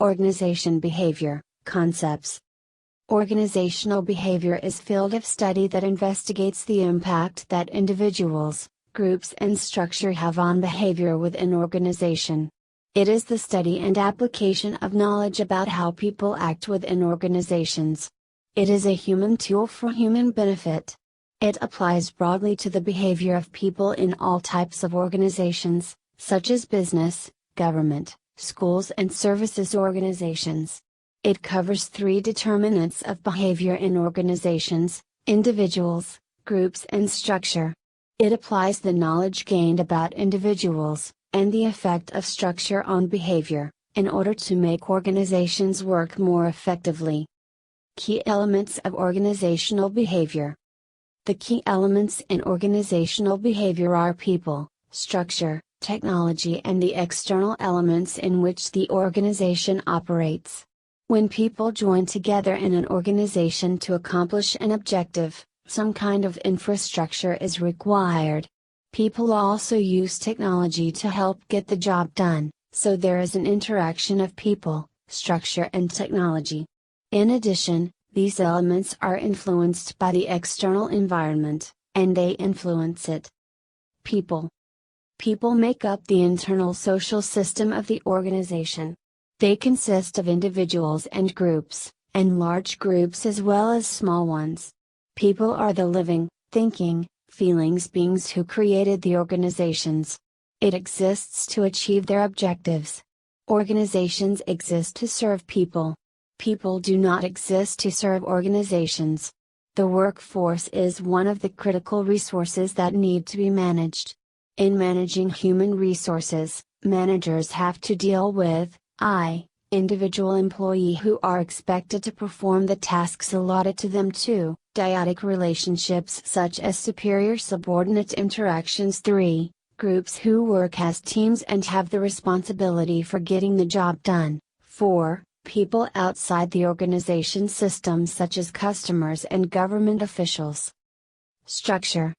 Organization behavior, concepts. Organizational behavior is a field of study that investigates the impact that individuals, groups and structure have on behavior within organization. It is the study and application of knowledge about how people act within organizations. It is a human tool for human benefit. It applies broadly to the behavior of people in all types of organizations, such as business, government, schools and services organizations. It covers three determinants of behavior in organizations: individuals, groups and structure. It applies the knowledge gained about individuals, and the effect of structure on behavior, in order to make organizations work more effectively. Key elements of organizational behavior. The key elements in organizational behavior are people, structure, technology and the external elements in which the organization operates. When people join together in an organization to accomplish an objective, some kind of infrastructure is required. People also use technology to help get the job done, so there is an interaction of people, structure and technology. In addition, these elements are influenced by the external environment, and they influence it. People. People make up the internal social system of the organization. They consist of individuals and groups, and large groups as well as small ones. People are the living, thinking, feelings beings who created the organizations. It exists to achieve their objectives. Organizations exist to serve people. People do not exist to serve organizations. The workforce is one of the critical resources that need to be managed. In managing human resources, managers have to deal with individual employee who are expected to perform the tasks allotted to them. 2. Dyadic relationships such as superior-subordinate interactions. 3. Groups who work as teams and have the responsibility for getting the job done. 4. People outside the organization system such as customers and government officials. Structure.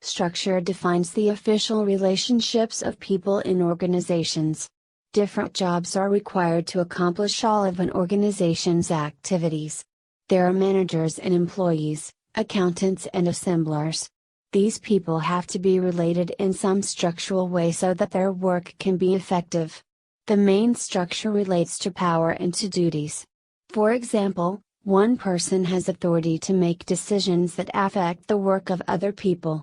Structure defines the official relationships of people in organizations. Different jobs are required to accomplish all of an organization's activities. There are managers and employees, accountants and assemblers. These people have to be related in some structural way so that their work can be effective. The main structure relates to power and to duties. For example, one person has authority to make decisions that affect the work of other people.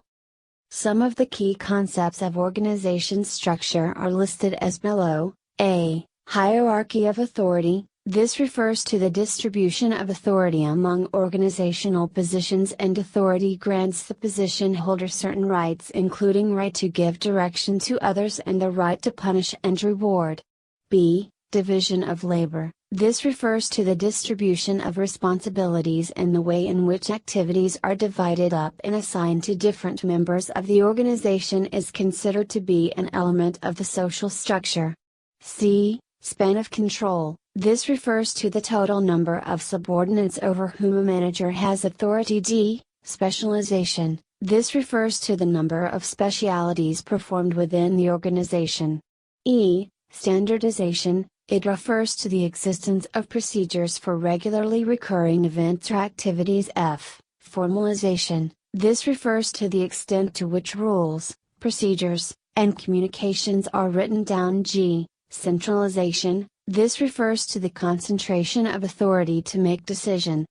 Some of the key concepts of organization structure are listed as below. A. Hierarchy of authority. This refers to the distribution of authority among organizational positions, and authority grants the position holder certain rights, including right to give direction to others and the right to punish and reward. B. Division of labor. This refers to the distribution of responsibilities and the way in which activities are divided up and assigned to different members of the organization is considered to be an element of the social structure. C. Span of control. This refers to the total number of subordinates over whom a manager has authority. D. Specialization. This refers to the number of specialities performed within the organization. E. Standardization. It refers to the existence of procedures for regularly recurring events or activities. F. Formalization. This refers to the extent to which rules, procedures, and communications are written down. G. Centralization. This refers to the concentration of authority to make decision.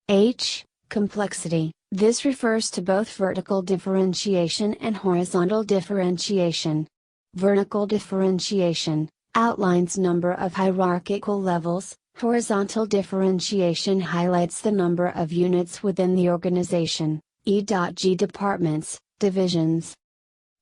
H. Complexity. This refers to both vertical differentiation and horizontal differentiation. Vertical differentiation outlines number of hierarchical levels. Horizontal differentiation highlights the number of units within the organization, e.g. departments, divisions.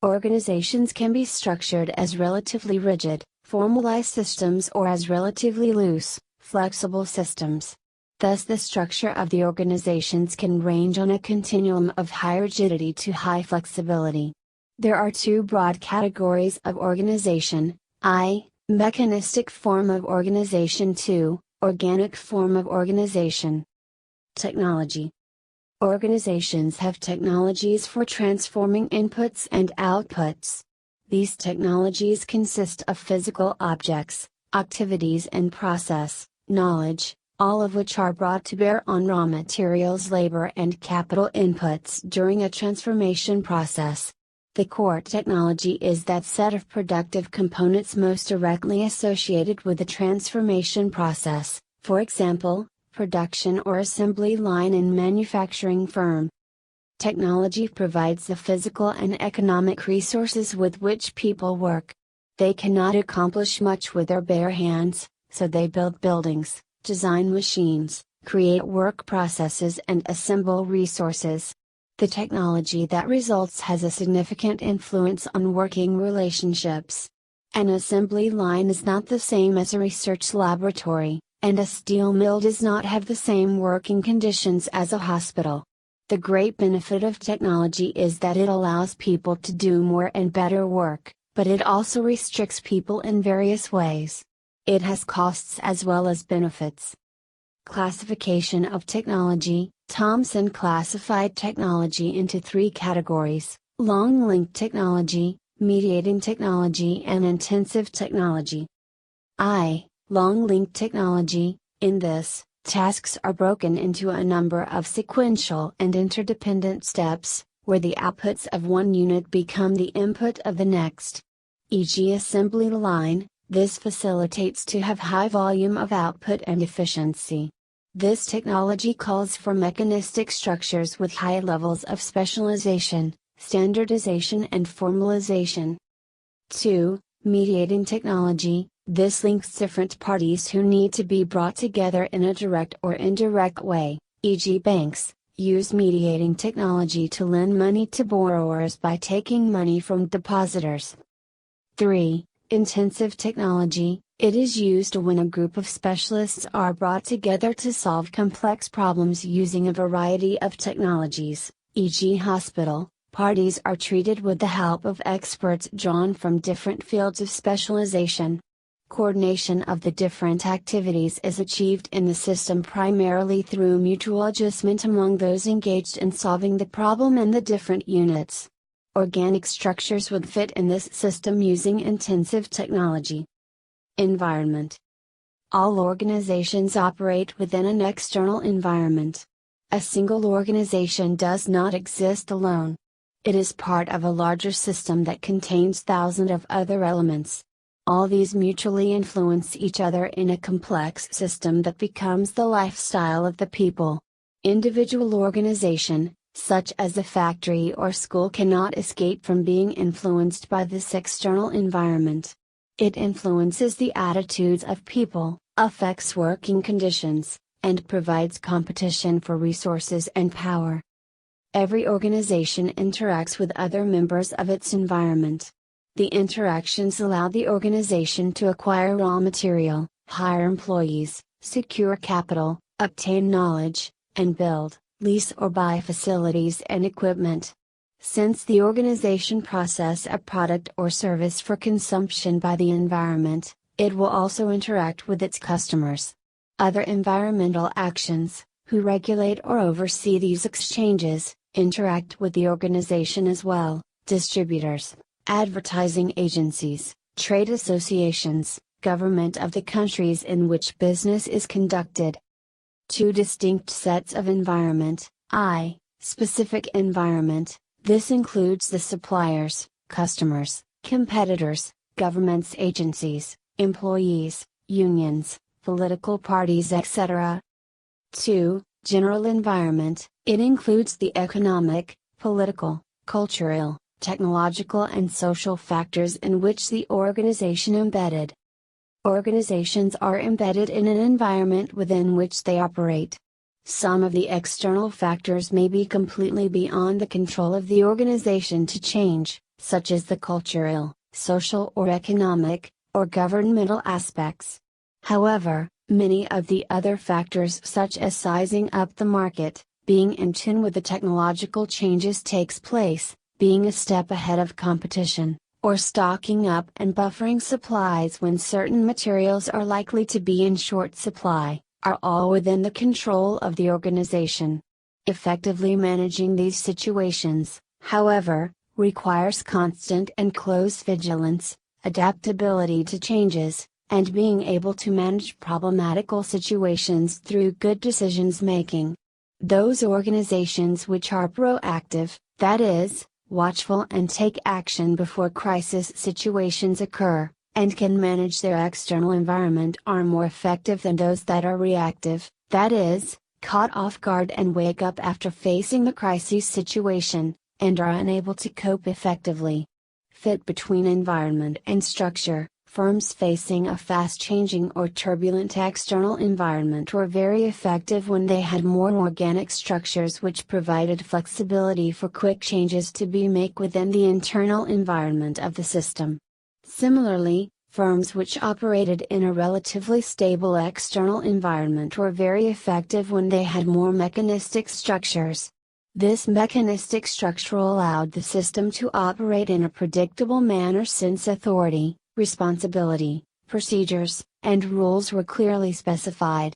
Organizations can be structured as relatively rigid, formalized systems or as relatively loose, flexible systems. Thus the structure of the organizations can range on a continuum of high rigidity to high flexibility. There are two broad categories of organization: I. Mechanistic form of organization. 2. Organic form of organization. Technology. Organizations have technologies for transforming inputs and outputs. These technologies consist of physical objects, activities and process, knowledge, all of which are brought to bear on raw materials, labor and capital inputs during a transformation process. The core technology is that set of productive components most directly associated with the transformation process, for example, production or assembly line in manufacturing firm. Technology provides the physical and economic resources with which people work. They cannot accomplish much with their bare hands, so they build buildings, design machines, create work processes and assemble resources. The technology that results has a significant influence on working relationships. An assembly line is not the same as a research laboratory, and a steel mill does not have the same working conditions as a hospital. The great benefit of technology is that it allows people to do more and better work, but it also restricts people in various ways. It has costs as well as benefits. Classification of technology. Thomson classified technology into three categories: long-linked technology, mediating technology and intensive technology. Long-linked technology. In this, tasks are broken into a number of sequential and interdependent steps, where the outputs of one unit become the input of the next. E.g. assembly line. This facilitates to have high volume of output and efficiency. This technology calls for mechanistic structures with high levels of specialization, standardization and formalization. 2. Mediating technology. This links different parties who need to be brought together in a direct or indirect way, e.g. banks, use mediating technology to lend money to borrowers by taking money from depositors. 3. Intensive technology. It is used when a group of specialists are brought together to solve complex problems using a variety of technologies, e.g. hospital. Parties are treated with the help of experts drawn from different fields of specialization. Coordination of the different activities is achieved in the system primarily through mutual adjustment among those engaged in solving the problem in the different units. Organic structures would fit in this system using intensive technology. Environment. All organizations operate within an external environment. A single organization does not exist alone. It is part of a larger system that contains thousands of other elements. All these mutually influence each other in a complex system that becomes the lifestyle of the people. Individual organization, such as a factory or school, cannot escape from being influenced by this external environment. It influences the attitudes of people, affects working conditions, and provides competition for resources and power. Every organization interacts with other members of its environment. The interactions allow the organization to acquire raw material, hire employees, secure capital, obtain knowledge, and build, lease or buy facilities and equipment. Since the organization processes a product or service for consumption by the environment, it will also interact with its customers. Other environmental actions, who regulate or oversee these exchanges, interact with the organization as well: distributors, advertising agencies, trade associations, government of the countries in which business is conducted. Two distinct sets of environment. Specific environment. This includes the suppliers, customers, competitors, governments, agencies, employees, unions, political parties, etc. 2. General environment. It includes the economic, political, cultural, technological and social factors in which the organization embedded. Organizations are embedded in an environment within which they operate. Some of the external factors may be completely beyond the control of the organization to change, such as the cultural, social or economic, or governmental aspects. However, many of the other factors, such as sizing up the market, being in tune with the technological changes, takes place, being a step ahead of competition, or stocking up and buffering supplies when certain materials are likely to be in short supply, are all within the control of the organization. Effectively managing these situations, however, requires constant and close vigilance, adaptability to changes, and being able to manage problematical situations through good decisions making. Those organizations which are proactive, that is, watchful and take action before crisis situations occur, and can manage their external environment are more effective than those that are reactive, that is, caught off guard and wake up after facing the crisis situation, and are unable to cope effectively. Fit between environment and structure. Firms facing a fast-changing or turbulent external environment were very effective when they had more organic structures which provided flexibility for quick changes to be made within the internal environment of the system. Similarly, firms which operated in a relatively stable external environment were very effective when they had more mechanistic structures. This mechanistic structure allowed the system to operate in a predictable manner since authority, responsibility, procedures, and rules were clearly specified.